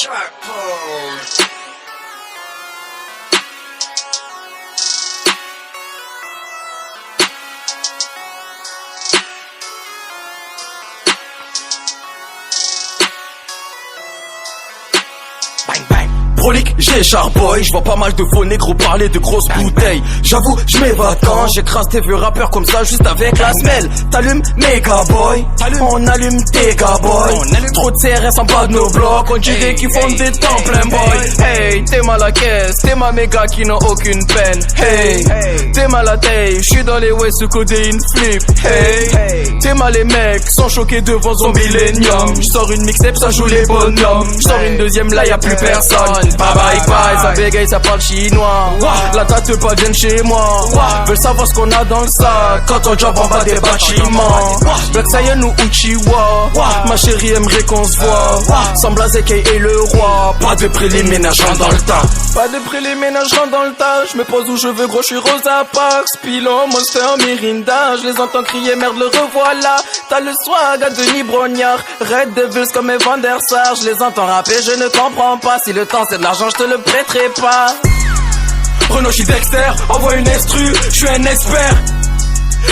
Track pose. Bang bang. Prolique, j'ai charboy, je vois pas mal de faux négros parler de grosses bouteilles. J'avoue, je m'évade quand j'écrase tes vieux rappeurs comme ça juste avec la semelle. T'allumes méga boy, on allume tes boy. Trop de CRS en bas de nos blocs, on dirait qu'ils font des temps plein boy. Hey, t'es mal à caisse, t'es ma méga qui n'a aucune peine. Hey, t'es mal à taille, j'suis dans les West sous codéine flip. Hey, t'es mal les mecs, sont choqués devant Zombilenium. J'sors une mixtape, ça joue les bonhommes. J'sors une deuxième, là y'a plus personne. Bye bye bye, ça bégaye, ça parle chinois. La date pas viennent chez moi. Veulent savoir ce qu'on a dans le sac quand on job en bas des bâtiments. Black Saiyan ou Uchiwa, ma chérie aimerait qu'on se voit. Sans blazer Kay est le roi. Pas de préliminaire, rentre dans le tas. Pas de préliminaire, rentre dans le tas. J'me pose où je veux, gros, j'suis Rosa Parks. Pilon, Monster, Mirinda. J'les entends crier, merde, le revoilà. T'as le swag à Denis Brognard. Red Devils comme Evan der Sar. J'les entends rapper, je ne comprends pas. Si le temps c'est de l'argent, je te le prêterai pas. Renaud, j'suis Dexter, envoie une instru, j'suis un expert.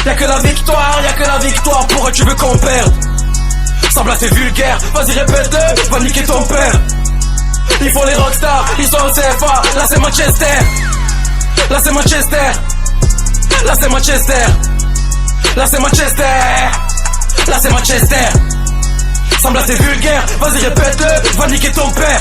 Y'a que la victoire, pourquoi tu veux qu'on perde? Semble assez vulgaire, vas-y répète-le, va niquer ton père. Ils font les rockstars, ils sont au CFA, là c'est Manchester. Là c'est Manchester. Là c'est Manchester. Là c'est Manchester. Là c'est Manchester. Semble assez vulgaire, vas-y répète-le, va niquer ton père.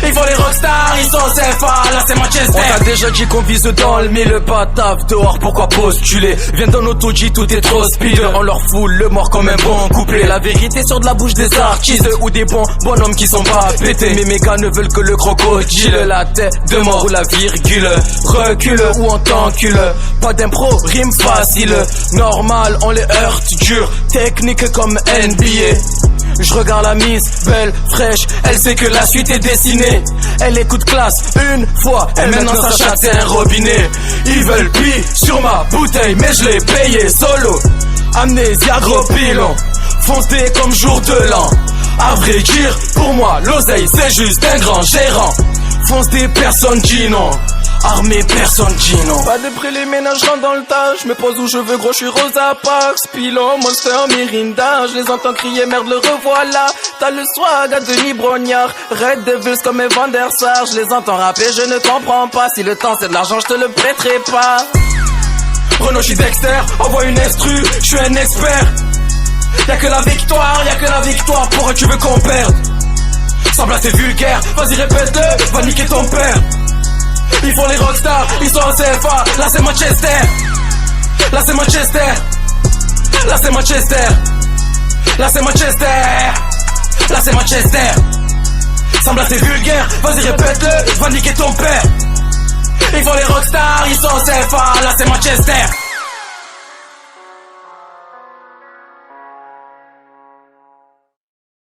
Ils font les rockstars, ils sont au CFA, là c'est Manchester. On t'a déjà dit qu'on vise dans le mille, pas taf dehors, pourquoi postuler? Viens dans notre G, tout est trop speed. On leur fout le mort comme un bon couplet. La vérité sur de la bouche des artistes ou des bons bonhommes qui sont pas pétés. Mes mégas ne veulent que le crocodile. La tête de mort ou la virgule. Recule ou on t'encule. Pas d'impro, rime facile. Normal, on les heurte dur. Technique comme NBA. Je regarde la mise, belle, fraîche, elle sait que la suite est dessinée. Elle écoute classe une fois, et maintenant sa chatte c'est un robinet. Ils veulent pis sur ma bouteille, mais je l'ai payé solo. Amnésia gros pilon, foncé comme jour de l'an. À vrai dire, pour moi l'oseille c'est juste un grand gérant. Fonce des personnes dit non. Armée, personne dit non. Pas de préliminaire, rentre dans le tas. J'me pose où je veux, gros, j'suis Rosa Parks. Pilon, Monster, Mirinda. J'les entends crier, merde, le revoilà. T'as le swag à Denis Brognard. Red Devils comme Evan der Sar. J'les entends rapper, je ne comprends pas. Si le temps c'est de l'argent, j'te le prêterai pas. Renaud, j'suis Dexter, envoie une instru, j'suis un expert. Y'a que la victoire, pourquoi tu veux qu'on perde? Semble assez vulgaire, vas-y répète-le, va niquer ton père. Ils font les rockstars, ils sont au CFA, là c'est Manchester. Là c'est Manchester. Là c'est Manchester. Là c'est Manchester. Là c'est Manchester. Semble assez vulgaire, vas-y répète-le, va niquer ton père. Ils font les rockstars, ils sont au CFA, là c'est Manchester.